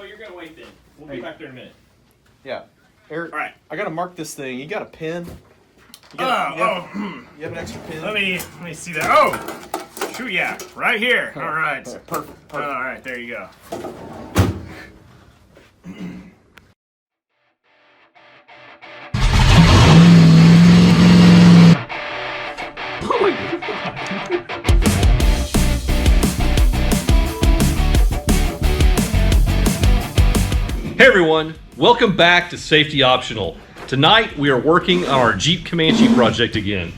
you're gonna wait then. We'll be back there in a minute. Yeah. Eric, all right. I gotta mark this thing. You got a pen? You have an extra pen? Let me see that. Oh! Shoot, yeah. Right here. All right. Perfect. All right, there you go. Oh my God. Hey everyone, welcome back to Safety Optional. Tonight we are working on our Jeep Comanche project again.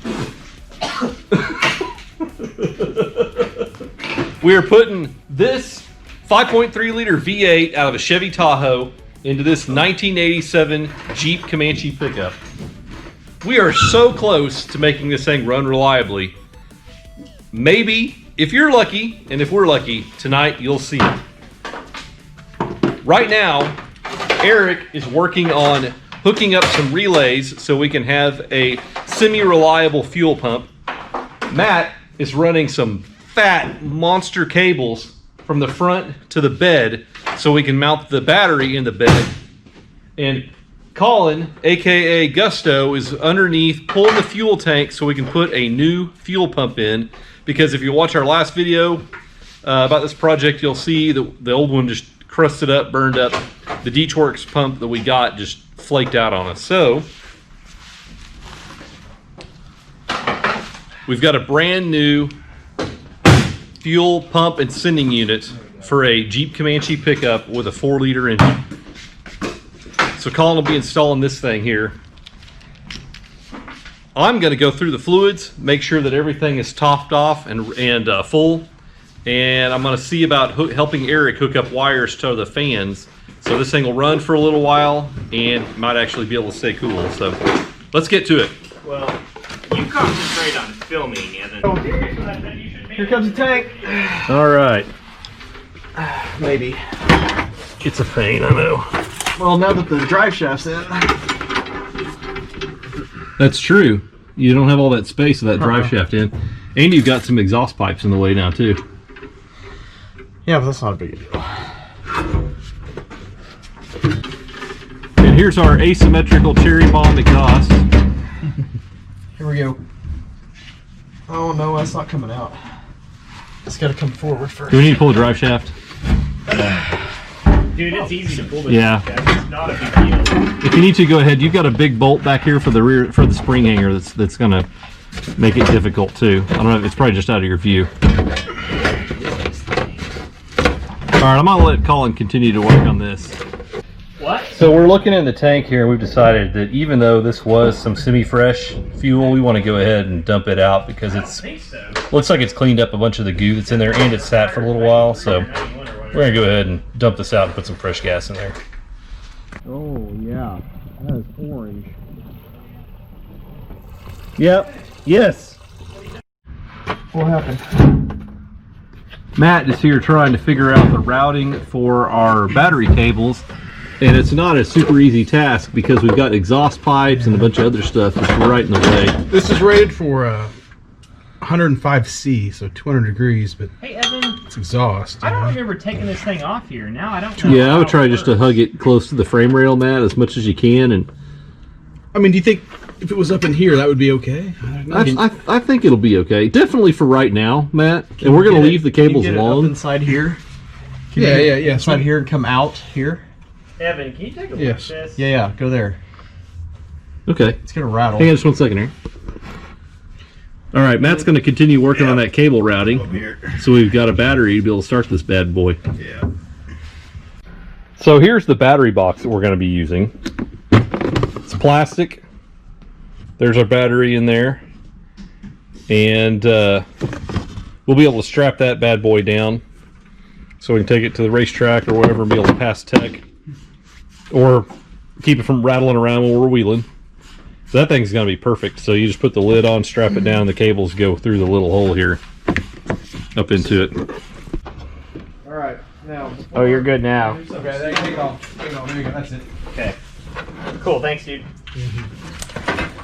We are putting this 5.3 liter V8 out of a Chevy Tahoe into this 1987 Jeep Comanche pickup. We are so close to making this thing run reliably. Maybe, if you're lucky, and if we're lucky, tonight you'll see it. Right now, Eric is working on hooking up some relays so we can have a semi-reliable fuel pump. Matt is running some fat monster cables from the front to the bed so we can mount the battery in the bed. And Colin, aka Gusto, is underneath pulling the fuel tank so we can put a new fuel pump in. Because if you watch our last video about this project, you'll see the old one just crusted up, burned up. The D-Works pump that we got just flaked out on us. So we've got a brand new fuel pump and sending unit for a Jeep Comanche pickup with a 4-liter engine. So Colin will be installing this thing here. I'm going to go through the fluids, make sure that everything is topped off and full. And I'm going to see about helping Eric hook up wires to the fans. So this thing will run for a little while and might actually be able to stay cool. So let's get to it. Well, you concentrate on filming and then... Here comes the tank. All right. Maybe. It's a pain, I know. Well, now that the drive shaft's in. That's true. You don't have all that space of that drive shaft in. And you've got some exhaust pipes in the way now, too. Yeah, but that's not a big deal. And here's our asymmetrical cherry bomb exhaust. Here we go. Oh no, that's not coming out. It's got to come forward first. Do we need to pull the drive shaft? Dude, it's easy to pull this. Yeah. It's not a big deal. If you need to, go ahead. You've got a big bolt back here for the rear, for the spring hanger that's going to make it difficult too. I don't know, it's probably just out of your view. Alright, I'm going to let Colin continue to work on this. What? So we're looking in the tank here, and we've decided that even though this was some semi-fresh fuel, we want to go ahead and dump it out because it's looks like it's cleaned up a bunch of the goo that's in there and it's sat for a little while. So we're going to go ahead and dump this out and put some fresh gas in there. Oh yeah, that is orange. Yep. Yes. What happened? Matt is here trying to figure out the routing for our battery cables, and it's not a super easy task because we've got exhaust pipes and a bunch of other stuff that's right in the way. This is rated for 105C, so 200 degrees, but Hey, Evan, it's exhaust. I don't remember taking this thing off here. Now I don't know. Yeah, I would how try it just to works. hug it close to the frame rail, Matt, as much as you can. And I mean, do you think if it was up in here, that would be okay? I think it'll be okay. Definitely for right now, Matt. And we're going to leave the cables Can you get it up long. inside here? Can Yeah, you get yeah, it yeah. Inside here and come out here. Evan, can you take a look Yes. at this? Yeah, go there. Okay. It's gonna rattle. Hang on just 1 second here. All right, Matt's going to continue working on that cable routing. So we've got a battery to be able to start this bad boy. Yeah. So here's the battery box that we're going to be using. It's plastic. There's our battery in there. And we'll be able to strap that bad boy down so we can take it to the racetrack or whatever and be able to pass tech. Or keep it from rattling around when we're wheeling. So that thing's going to be perfect. So you just put the lid on, strap it down, the cables go through the little hole here up into it. All right, now. Oh, you're good now. Okay, hang on. There you go. That's it. Okay. Cool, thanks, dude.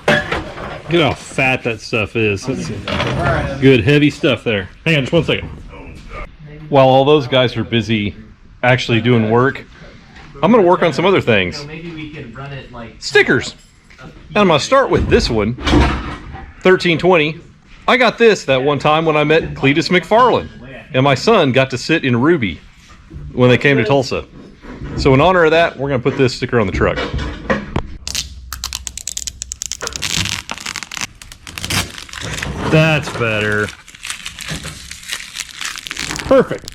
Look at how fat that stuff is. That's All right. good, heavy stuff there. Hang on just 1 second. While all those guys are busy actually doing work, I'm going to work on some other things. So maybe we can run it like Stickers. And I'm going to start with this one, 1320. I got this that one time when I met Cletus McFarland. And my son got to sit in Ruby when they came to Tulsa. So in honor of that, we're going to put this sticker on the truck. That's better. Perfect.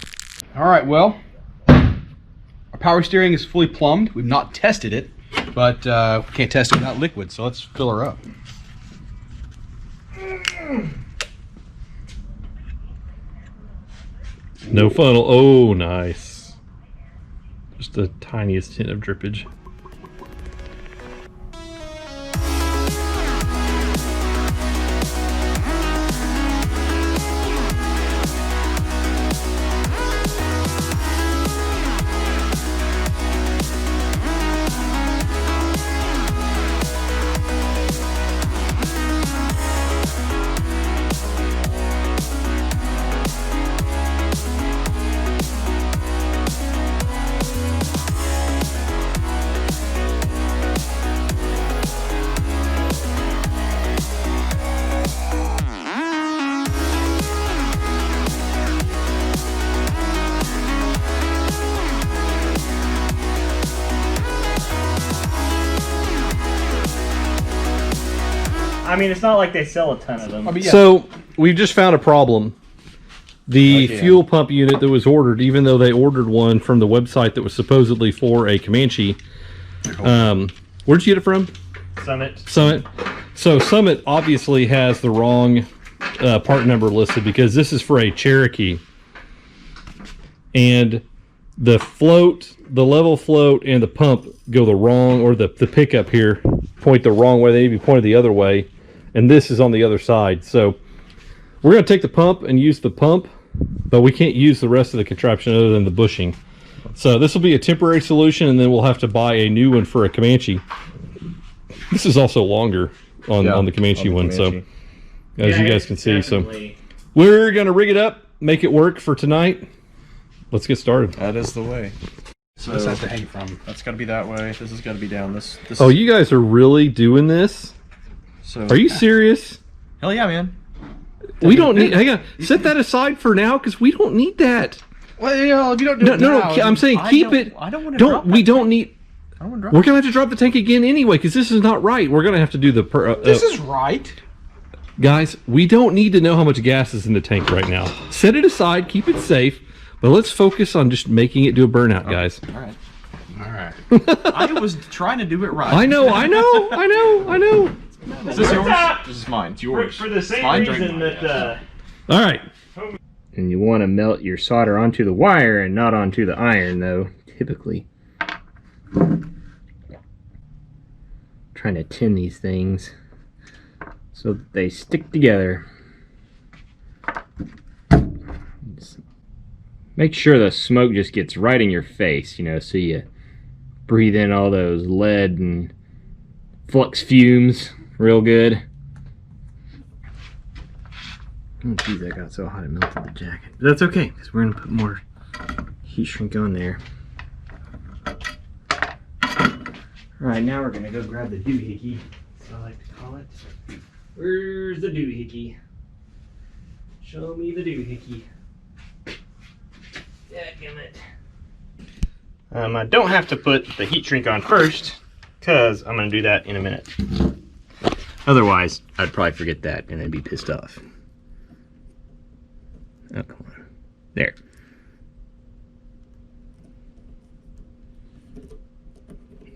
All right, well, our power steering is fully plumbed. We've not tested it, but we can't test it without liquid, so let's fill her up. No funnel. Oh, nice. Just the tiniest hint of drippage. I mean, it's not like they sell a ton of them. I mean, yeah. So we've just found a problem. The Okay. fuel pump unit that was ordered, even though they ordered one from the website that was supposedly for a Comanche, where'd you get it from? Summit. Summit. So Summit obviously has the wrong part number listed because this is for a Cherokee. And the float, the level float, and the pump go the wrong, or the pickup here point the wrong way. They need to be pointed the other way. And this is on the other side. So we're going to take the pump and use the pump, but we can't use the rest of the contraption other than the bushing. So this will be a temporary solution, and then we'll have to buy a new one for a Comanche. This is also longer on the Comanche one, so as you guys can see. So we're going to rig it up, make it work for tonight. Let's get started. That is the way. So this has to hang from. That's got to be that way. This has got to be down. This Oh, you guys are really doing this? So Are you serious? hell yeah, man. We don't need. Hang on. Set that aside for now, because we don't need that. Well, you know, if you don't do No, it no, now, no. I'm saying keep it. I don't want to drop We that. don't need. I don't want to drop We're gonna have to drop the tank again anyway, because this is not right. We're gonna have to do the. This is right. Guys, we don't need to know how much gas is in the tank right now. Set it aside. Keep it safe. But let's focus on just making it do a burnout, guys. All right. All right. I was trying to do it right. I know. Is this yours? This is mine. It's yours. For the same Mine, drink reason mine, that All right. and you want to melt your solder onto the wire and not onto the iron, though, typically. Trying to tin these things so that they stick together. Just make sure the smoke just gets right in your face, you know, so you breathe in all those lead and flux fumes real good. Oh geez, that got so hot it melted the jacket. But that's okay, because we're going to put more heat shrink on there. Alright, now we're going to go grab the doohickey, as I like to call it. Where's the doohickey? Show me the doohickey. Dadgummit. I don't have to put the heat shrink on first, because I'm going to do that in a minute. Otherwise, I'd probably forget that and then be pissed off. Oh, come on. There.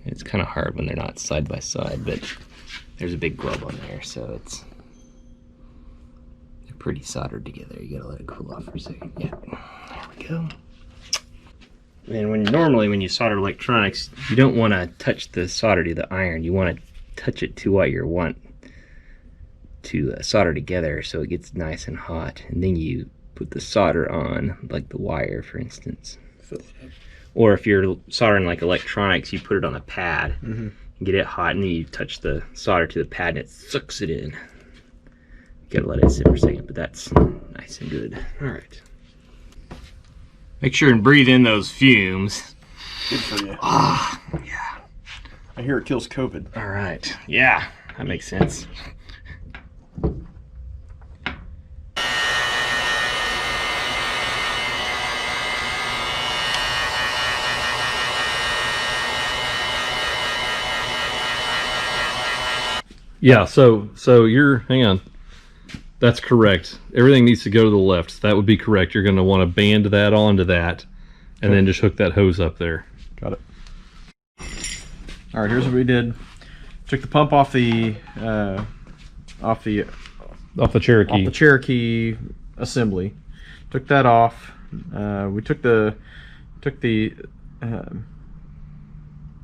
It's kind of hard when they're not side by side, but there's a big glove on there, so they're pretty soldered together. You gotta let it cool off for a second. Yeah, there we go. And normally when you solder electronics, you don't want to touch the solder to the iron. You want to touch it to what you want to solder together, so it gets nice and hot, and then you put the solder on, like the wire, for instance. Or if you're soldering like electronics, you put it on a pad, and get it hot, and then you touch the solder to the pad, and it sucks it in. You gotta let it sit for a second, but that's nice and good. All right. Make sure and breathe in those fumes. Good for you. Yeah. I hear it kills COVID. All right. Yeah, that makes sense. Yeah, so you're, hang on. That's correct. Everything needs to go to the left. So that would be correct. You're going to want to band that onto that, and then just hook that hose up there. Got it. All right, here's what we did. Took the pump off the Cherokee assembly. Took that off. We took the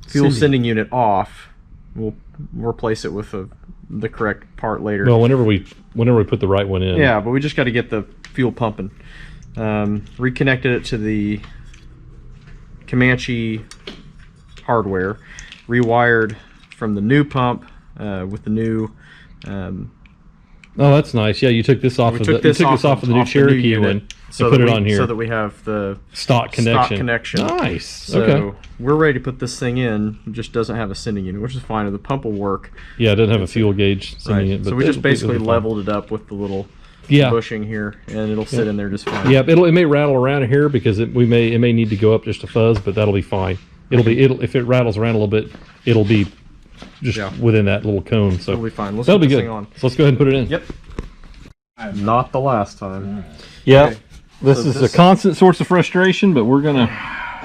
fuel sending unit off. We'll replace it with the correct part later. Well, whenever we put the right one in. Yeah, but we just got to get the fuel pumping. Reconnected it to the Comanche hardware. Rewired from the new pump with the new. Oh, that's nice. Yeah, you took this off. This off of the new Cherokee one. So put it on here so that we have the stock connection. Nice. So okay. We're ready to put this thing in. It just doesn't have a sending unit, which is fine. The pump will work. Yeah, it doesn't have a fuel gauge sending it. But so we just basically leveled it up with the little bushing here, and it'll sit in there just fine. Yeah, it may rattle around here because it may need to go up just a fuzz, but that'll be fine. If it rattles around a little bit, it'll be just within that little cone. So it'll be fine. That'll be good. So let's go ahead and put it in. Yep. Not the last time. Yeah. Okay. This is a constant source of frustration, but we're gonna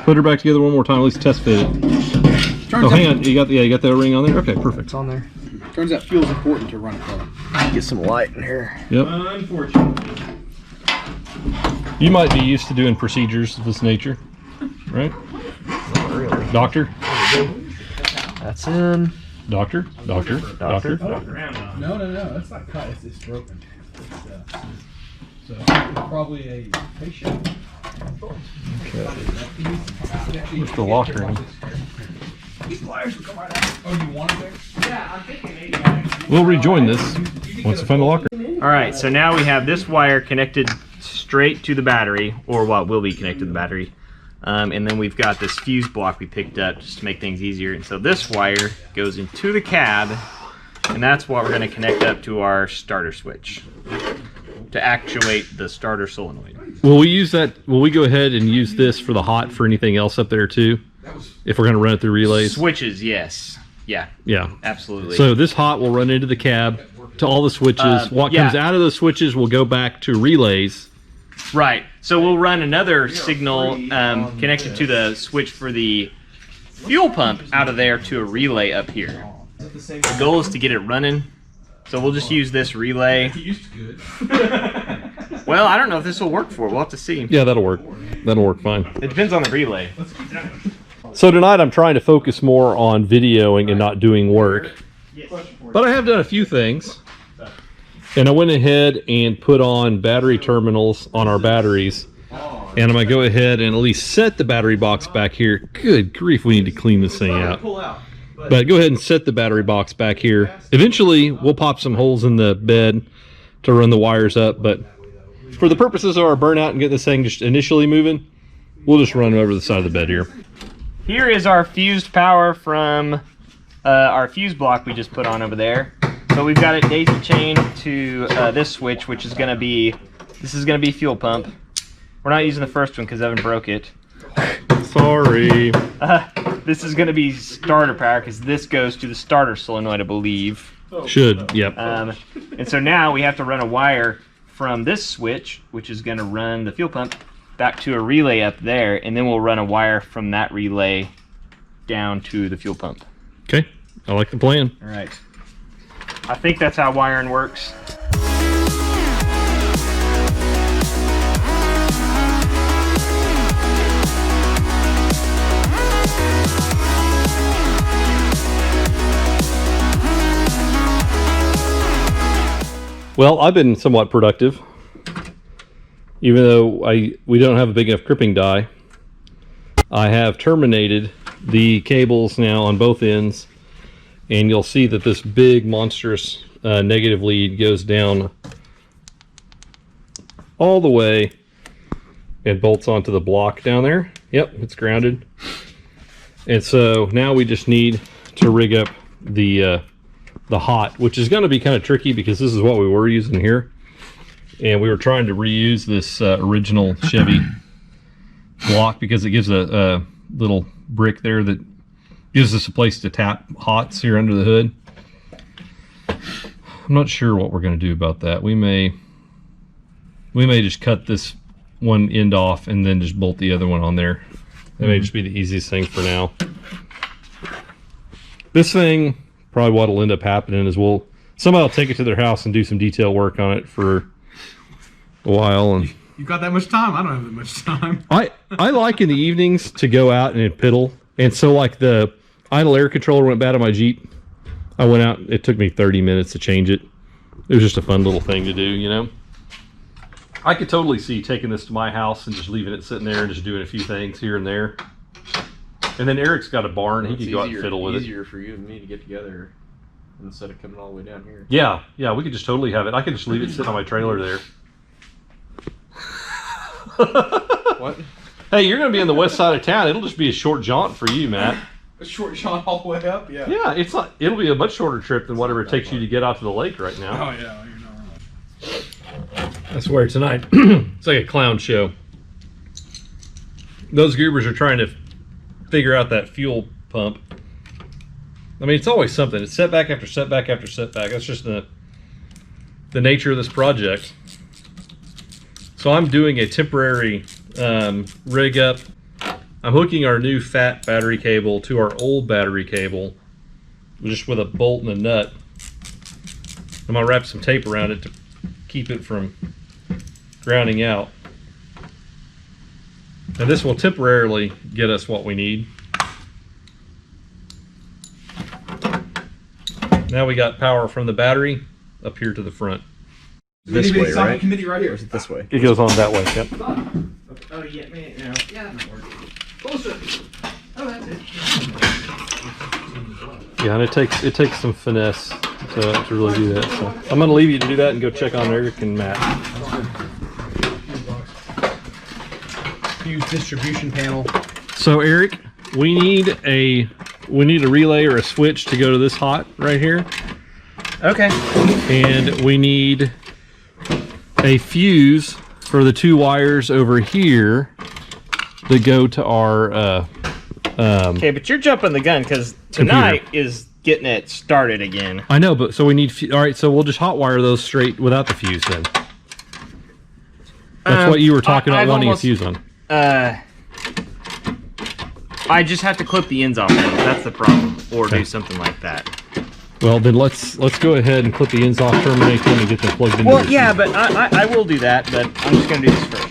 put her back together one more time, at least test fit it. Hang on, you got the ring on there? Okay, perfect. It's on there. Turns out fuel's important to run a car. Get some light in here. Yep. Unfortunately. You might be used to doing procedures of this nature, right? Not really. Doctor? That's in. Doctor? Doctor. No, that's not cut. It's broken. So it's probably a patient. Okay. Where's the locker? These pliers will come right out. Oh, you want it there? Yeah, I'm thinking maybe. We'll rejoin this once we find the locker. All right, so now we have this wire connected straight to the battery, or what will be connected to the battery. And then we've got this fuse block we picked up just to make things easier. And so this wire goes into the cab, and that's what we're going to connect up to our starter switch to actuate the starter solenoid. Will we use that? Will we go ahead and use this for the hot for anything else up there too? If we're going to run it through relays? Switches, yes. Yeah. Yeah. Absolutely. So this hot will run into the cab to all the switches. What comes out of those switches will go back to relays. Right. So we'll run another signal connected to the switch for the fuel pump out of there to a relay up here. The goal is to get it running. So we'll just use this relay. Well, I don't know if this will work for it. We'll have to see. Yeah, that'll work. That'll work fine. It depends on the relay. So tonight I'm trying to focus more on videoing and not doing work. But I have done a few things. And I went ahead and put on battery terminals on our batteries. And I'm going to go ahead and at least set the battery box back here. Good grief, we need to clean this thing out. But go ahead and set the battery box back here. Eventually, we'll pop some holes in the bed to run the wires up. But for the purposes of our burnout and get this thing just initially moving, we'll just run over the side of the bed here. Here is our fused power from our fuse block we just put on over there. So we've got it daisy chained to this switch, which is going to be, this is going to be fuel pump. We're not using the first one because Evan broke it. Sorry. This is going to be starter power because this goes to the starter solenoid, I believe. Should, yep. And so now we have to run a wire from this switch, which is going to run the fuel pump, back to a relay up there, and then we'll run a wire from that relay down to the fuel pump. Okay, I like the plan. All right. I think that's how wiring works. Well, I've been somewhat productive. Even though we don't have a big enough crimping die, I have terminated the cables now on both ends, and you'll see that this big monstrous negative lead goes down all the way and bolts onto the block down there. Yep, it's grounded. And so now we just need to rig up the hot, which is going to be kind of tricky because this is what we were using here. And we were trying to reuse this original Chevy block because it gives a little brick there that gives us a place to tap hots here under the hood. I'm not sure what we're going to do about that. We may just cut this one end off and then just bolt the other one on there. That may just be the easiest thing for now. This thing, probably what'll end up happening is somebody will take it to their house and do some detail work on it for a while. And You've got that much time? I don't have that much time. I like in the evenings to go out and piddle. And so like the idle air controller went bad on my Jeep. I went out, it took me 30 minutes to change it. It was just a fun little thing to do, you know? I could totally see taking this to my house and just leaving it sitting there and just doing a few things here and there. And then Eric's got a barn, he could go out and fiddle with it. It's easier for you and me to get together instead of coming all the way down here. Yeah, we could just totally have it. I could just leave it sitting on my trailer there. What? Hey, you're going to be on the west side of town. It'll just be a short jaunt for you, Matt. A short shot all the way up? Yeah. Yeah, it'll be a much shorter trip than whatever it takes you to get out to the lake right now. Oh, yeah. You're not wrong. I swear tonight, it's like a clown show. Those goobers are trying to figure out that fuel pump. I mean, it's always something. It's setback after setback after setback. That's just the nature of this project. So I'm doing a temporary rig up. I'm hooking our new fat battery cable to our old battery cable, just with a bolt and a nut. I'm gonna wrap some tape around it to keep it from grounding out. And this will temporarily get us what we need. Now we got power from the battery up here to the front. This way, right? Committee right here. Or is it this way? It goes on that way, yep. Oh, yeah, man. No. Yeah, that works. Closer. Oh, that's it. Yeah, and it takes some finesse to really do that. So I'm gonna leave you to do that and go check on Eric and Matt. Fuse distribution panel. So Eric, we need a relay or a switch to go to this hot right here. Okay. And we need a fuse for the two wires over here that go to our Okay, but you're jumping the gun because tonight is getting it started again. I know, but so we need all right, so we'll just hot wire those straight without the fuse then. That's what you were talking about wanting a fuse on. I just have to clip the ends off them. That's the problem, or do something like that. Well, then let's go ahead and clip the ends off, terminate them, and get them plugged in. Well, yeah, but I will do that, but I'm just going to do this first.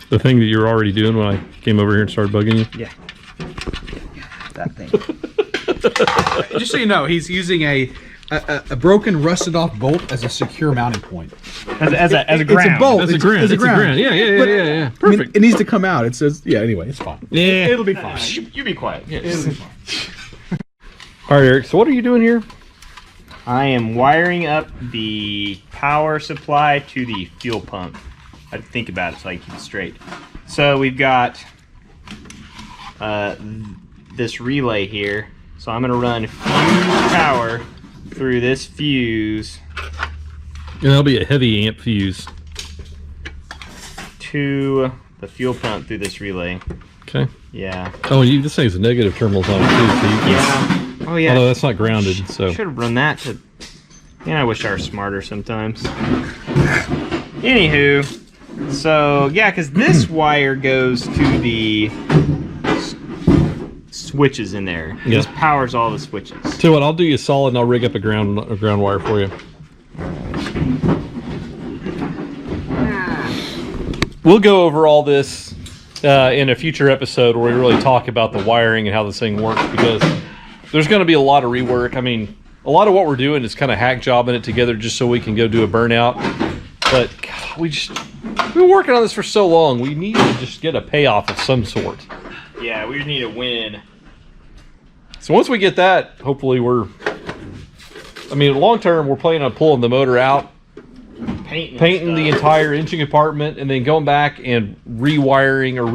The thing that you were already doing when I came over here and started bugging you? Yeah. That thing. Just so you know, he's using a broken, rusted off bolt as a secure mounting point. As a ground. It's a bolt. That's a ground. It's a ground. Yeah. Perfect. I mean, it needs to come out. It says, yeah, anyway, it's fine. Yeah. It'll be fine. You be quiet. It'll be fine. All right, Eric, so what are you doing here? I am wiring up the power supply to the fuel pump. I had to think about it so I can keep it straight. So we've got this relay here. So I'm going to run fuse power through this fuse. And that'll be a heavy amp fuse. To the fuel pump through this relay. Okay. Yeah. Oh, this thing's negative terminals on it too, so you can. Yeah. Oh yeah. Although that's not grounded, so. Should have run that to. Yeah, I wish I were smarter sometimes. Anywho, so yeah, because this wire goes to the switches in there. Yeah. This powers all the switches. So what? I'll do you a solid, and I'll rig up a ground wire for you. We'll go over all this in a future episode where we really talk about the wiring and how this thing works, because there's going to be a lot of rework. I mean, a lot of what we're doing is kind of hack jobbing it together just so we can go do a burnout. But God, we've been working on this for so long. We need to just get a payoff of some sort. Yeah, we need a win. So once we get that, hopefully long term, we're planning on pulling the motor out, painting the entire engine compartment, and then going back and rewiring or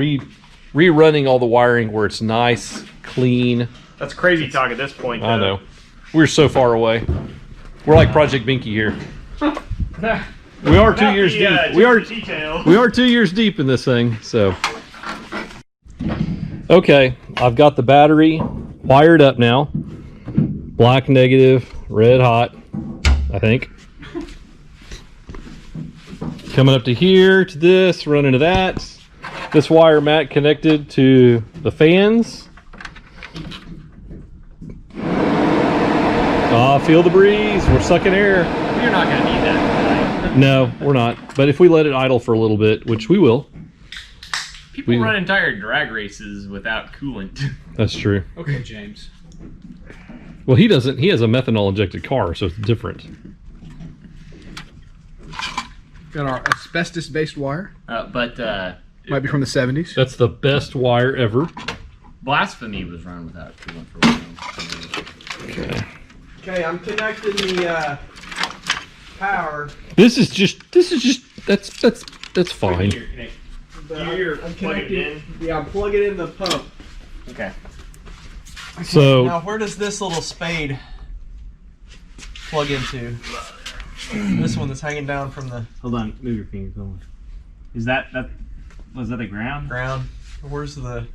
rerunning all the wiring where it's nice, clean. That's crazy talk at this point, though. I know. We're so far away. We're like Project Binky here. We are 2 years deep. We are 2 years deep in this thing, so. Okay, I've got the battery wired up now. Black negative, red hot, I think. Coming up to here, to this, running to that. This wire mat connected to the fans. Ah, feel the breeze. We're sucking air. You're not going to need that tonight. No, we're not. But if we let it idle for a little bit, which we will. People run entire drag races without coolant. That's true. Okay, James. Well, he doesn't. He has a methanol injected car, so it's different. Got our asbestos-based wire. But Might be from the 70s. That's the best wire ever. Blasphemy was run without coolant for a while. Okay. Okay, I'm connecting the power. This is just. That's fine. You're I'm plugging it in? Yeah, I'm plugging in the pump. Okay. So Now, where does this little spade plug into? This one that's hanging down from the Hold on, move your fingers. Hold on. Is that was that the ground? ground. Where's the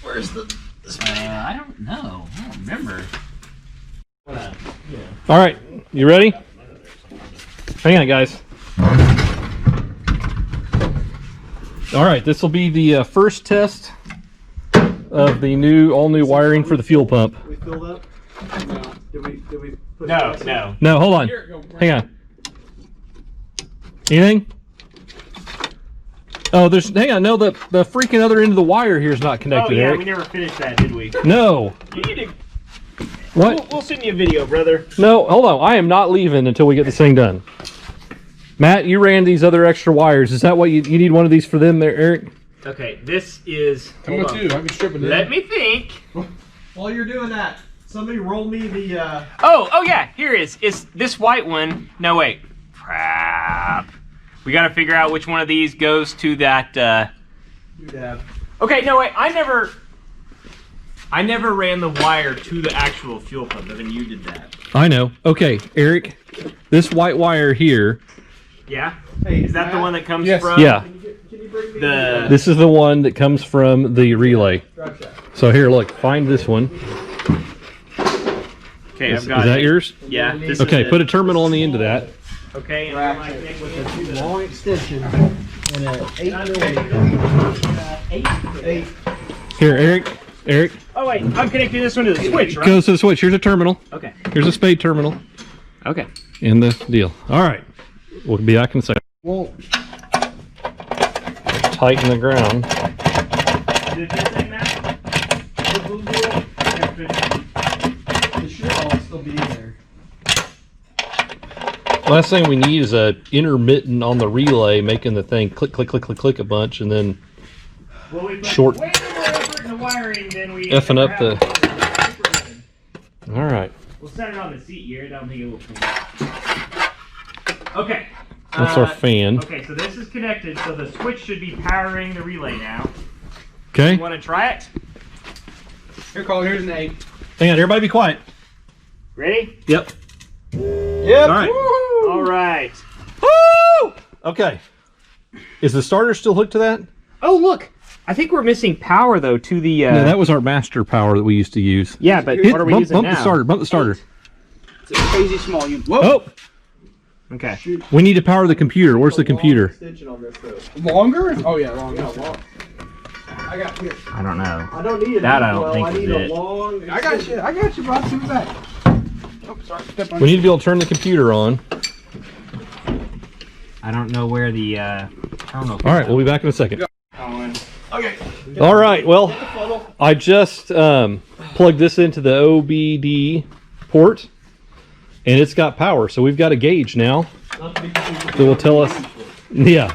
I don't know. I don't remember. all right, you ready? Hang on, guys. All right, this will be the first test of the all new wiring for the fuel pump. we filled up? No. Did we put No. No, hold on. Hang on. Anything? Oh, hang on. No, the freaking other end of the wire here is not connected, Eric. we never finished that, did we? No. You need to. What? We'll send you a video, brother. No, hold on. I am not leaving until we get this thing done. Matt, you ran these other extra wires. Is that what you need one of these for them there, Eric? Okay, this is. I'm hold going on. to. I can strip it in. Let me think. While you're doing that, somebody roll me the. Oh yeah, here it is. It's this white one. No, wait. Crap. We got to figure out which one of these goes to that. Yeah. Okay, no, wait. I never ran the wire to the actual fuel pump, but then you did that. I know. Okay, Eric, this white wire here. Yeah? Hey, Is that the one that comes Yes. from Yeah, Can you bring me the. this is the one that comes from the relay. drive shaft? So here, look, find this one. Okay, Is I've got that it. yours? Yeah. This Okay, is put it. a terminal on the end of that. Okay, and then I connect with it to the. Long extension and an 8 Here, Eric, Oh wait, I'm connecting this one to the switch, right? goes to the switch. Here's a terminal. Okay. Here's a spade terminal. Okay. And the deal. All right. We'll be back in a second. Well, Tighten the ground. Is it this thing, Matt? it should all still be in there. Last thing we need is a intermittent on the relay making the thing click, click, click, click, click a bunch, and then Well, we put Short- way more effort in the wiring than we. effing up ever the. have. All right. We'll set it on the seat here. I don't think it will come out. Okay. That's our fan. Okay, so this is connected, so the switch should be powering the relay now. Okay. You want to try it? Here, Colin, here's an 8. Hang on. Everybody be quiet. Ready? Yep. Yep. All right. All right. Woo! Okay. Is the starter still hooked to that? Oh, look. I think we're missing power, though, to the... No, that was our master power that we used to use. Yeah, but Hit- what are we bump, using bump now? the starter. Bump the starter. It's a crazy small unit. Oh, Okay. we need to power the computer. Where's the computer? Extension on this though. Longer? Oh, yeah, longer. I got here. I don't know. I don't need it. That I don't well, think I is need it. a long. I got you, Bob. See me back. Oh, sorry. Step on We need to be able to turn the computer on. I don't know where the terminal... All right, we'll be back in a second. Okay. All right, well, I just plugged this into the OBD port, and it's got power. So we've got a gauge now that will tell us, yeah.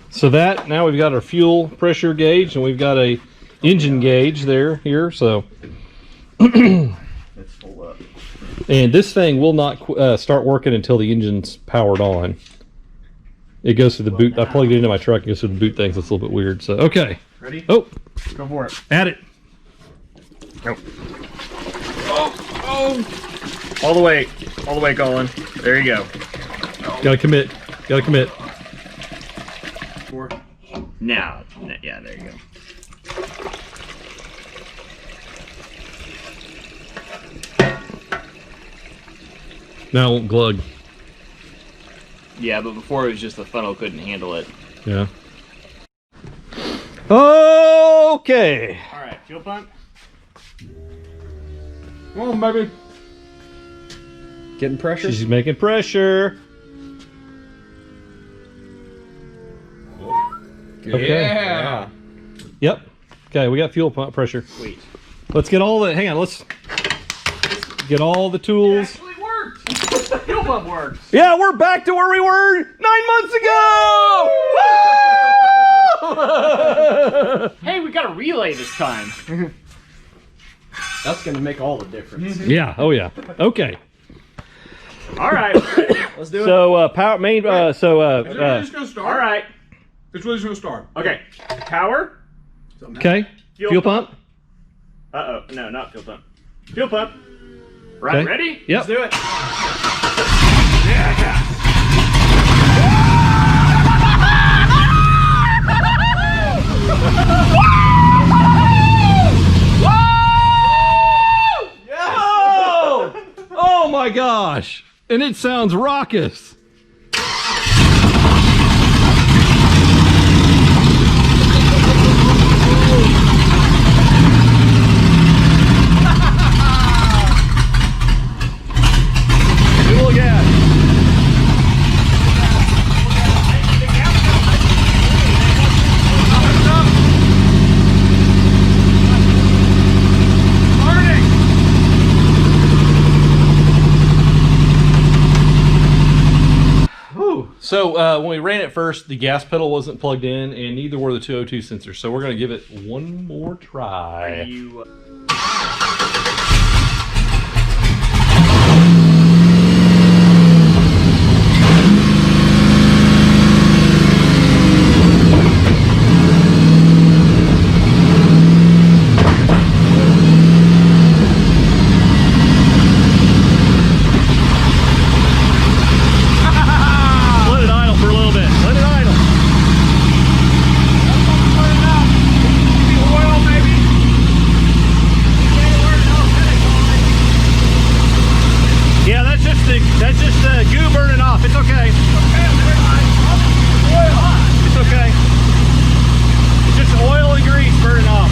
So that, now we've got our fuel pressure gauge, and we've got a engine gauge here. So, and this thing will not start working until the engine's powered on. It goes through the boot. I plugged it into my truck. It goes through the boot things. It's a little bit weird. So okay. Ready? Oh, Go for it. at it. All the way, Colin. There you go. Gotta commit. Gotta commit. Now, yeah, there you go. Now it won't glug. Yeah, but before it was just the funnel couldn't handle it. Yeah. Okay. All right, fuel pump. Come on, baby. Getting pressure? She's making pressure. Okay. Yeah. Yep. Okay, we got fuel pump pressure. Sweet. Let's get all the. Hang on. Let's get all the tools. It actually worked. The fuel pump works. Yeah, we're back to where we were 9 months ago. Woo! Hey, we got a relay this time. That's gonna make all the difference. Yeah. Oh yeah. Okay. All right. Let's do it. So power main. It's gonna start. All right. It's really just gonna start. Okay. Power. Okay. Fuel pump. Uh-oh. No, not fuel pump. Fuel pump. Right, Okay. ready? Yep. Let's do it. Oh my gosh! And it sounds raucous. Look at. So when we ran it first, the gas pedal wasn't plugged in, and neither were the 202 sensors. So we're going to give it one more try. You. Let it idle for a little bit. Let it idle. Yeah, that's just the goo burning off. It's okay. It's okay. It's just oil and grease burning off.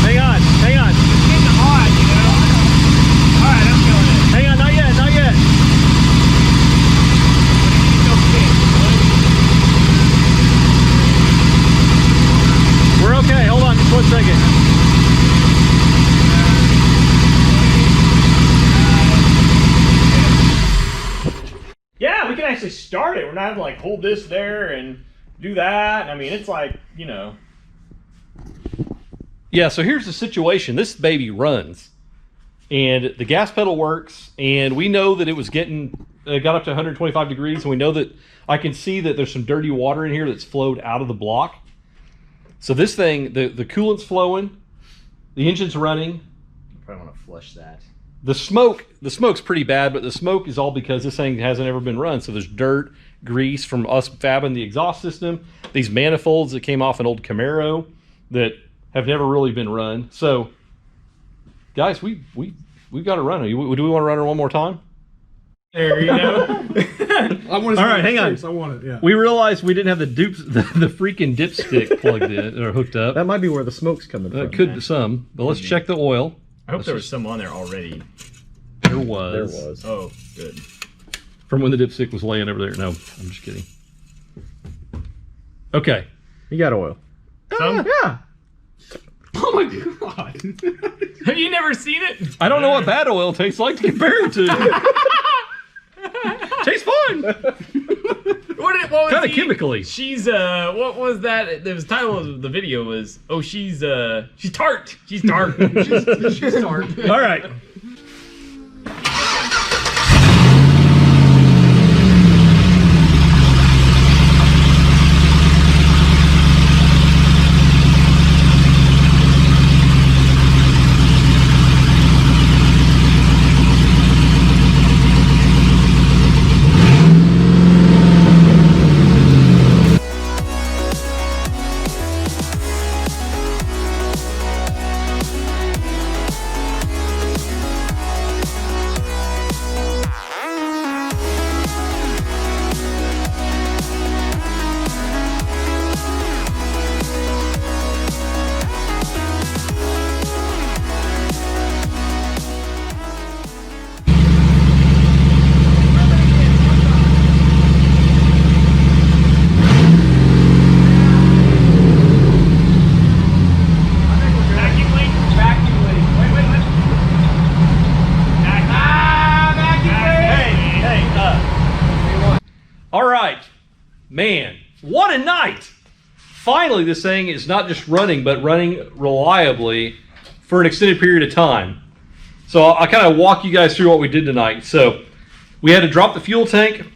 Hang on, hang on. Hang on, not yet, not yet. We're okay, hold on just 1 second. Yeah, we can actually start it. We're not having to like hold this there and do that. I mean, it's like, you know. Yeah, so here's the situation. This baby runs, and the gas pedal works, and we know that it was getting, got up to 125 degrees, and we know that I can see that there's some dirty water in here that's flowed out of the block. So this thing, the coolant's flowing, the engine's running. Probably want to flush that. The smoke's pretty bad, but the smoke is all because this thing hasn't ever been run. So there's dirt, grease from us fabbing the exhaust system, these manifolds that came off an old Camaro that have never really been run. So, guys, we've got to run. Do we want to run her one more time? There you go. I want to. All right, hang on. I want it. Yeah. We realized we didn't have the freaking dipstick plugged in or hooked up. That might be where the smoke's coming from. It could be some, but let's check the oil. I hope there was some on there already. There was. There was. Oh, good. from when the dipstick was laying over there. No, I'm just kidding. Okay. You got oil. Some? Yeah. Oh my god. Have you never seen it? I don't know what bad oil tastes like to compare it to. Tastes fine. What was Kind of he? chemically. She's what was that? The title of the video was, oh, she's tart. She's tart. She's tart. All right. All right, man, what a night! Finally, this thing is not just running, but running reliably for an extended period of time. So I'll kind of walk you guys through what we did tonight. So we had to drop the fuel tank.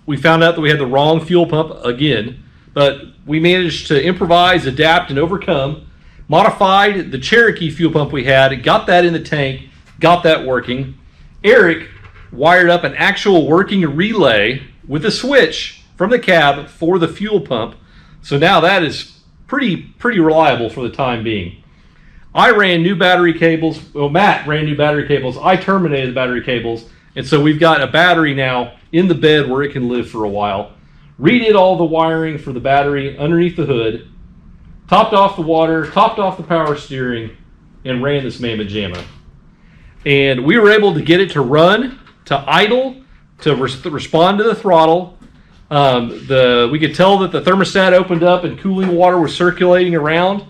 We found out that we had the wrong fuel pump again, but we managed to improvise, adapt, and overcome. Modified the Cherokee fuel pump we had, got that in the tank, got that working. Eric wired up an actual working relay with a switch from the cab for the fuel pump. So now that is pretty reliable for the time being. I ran new battery cables. Well, Matt ran new battery cables. I terminated the battery cables. And so we've got a battery now in the bed where it can live for a while. Redid all the wiring for the battery underneath the hood. Topped off the water, topped off the power steering, and ran this mammoth jamma. And we were able to get it to run, to idle, to respond to the throttle. We could tell that the thermostat opened up and cooling water was circulating around.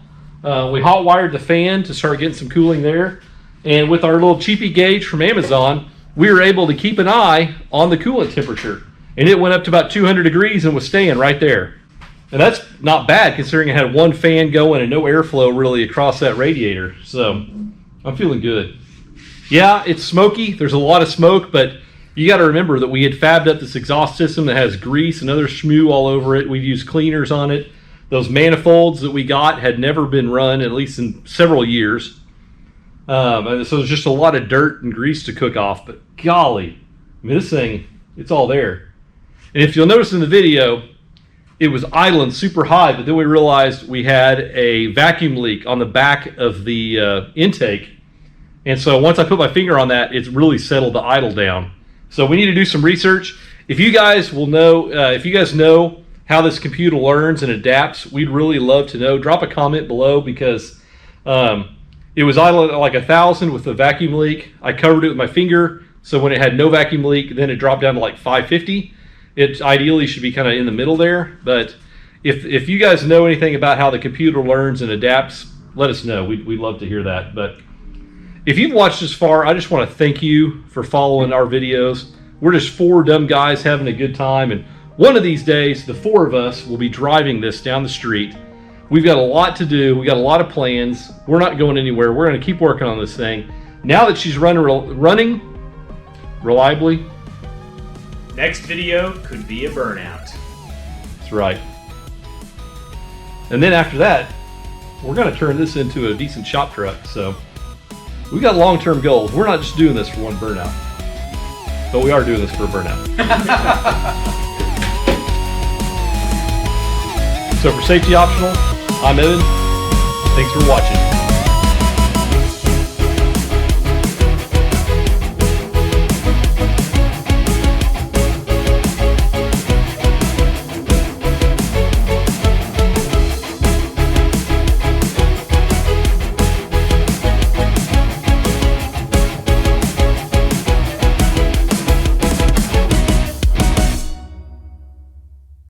We hot wired the fan to start getting some cooling there. And with our little cheapy gauge from Amazon, we were able to keep an eye on the coolant temperature. And it went up to about 200 degrees and was staying right there. And that's not bad considering it had one fan going and no airflow really across that radiator. So I'm feeling good. Yeah, it's smoky. There's a lot of smoke, but you got to remember that we had fabbed up this exhaust system that has grease and other schmoo all over it. We've used cleaners on it. Those manifolds that we got had never been run, at least in several years. And so there's just a lot of dirt and grease to cook off. But golly, I mean, this thing, it's all there. And if you'll notice in the video, it was idling super high, but then we realized we had a vacuum leak on the back of the intake. And so once I put my finger on that, it's really settled the idle down. So we need to do some research. If you guys will know, if you guys know how this computer learns and adapts, we'd really love to know. Drop a comment below because it was idle at like 1,000 with the vacuum leak. I covered it with my finger, so when it had no vacuum leak, then it dropped down to like 550. It ideally should be kind of in the middle there. But if you guys know anything about how the computer learns and adapts, let us know. We'd love to hear that. But if you've watched this far, I just want to thank you for following our videos. We're just four dumb guys having a good time, and one of these days, the four of us will be driving this down the street. We've got a lot to do. We got a lot of plans. We're not going anywhere. We're going to keep working on this thing. Now that she's running reliably. Next video could be a burnout. That's right. And then after that, we're going to turn this into a decent shop truck. So we got long-term goals. We're not just doing this for one burnout, but we are doing this for a burnout. So for Safety Optional, I'm Evan. Thanks for watching.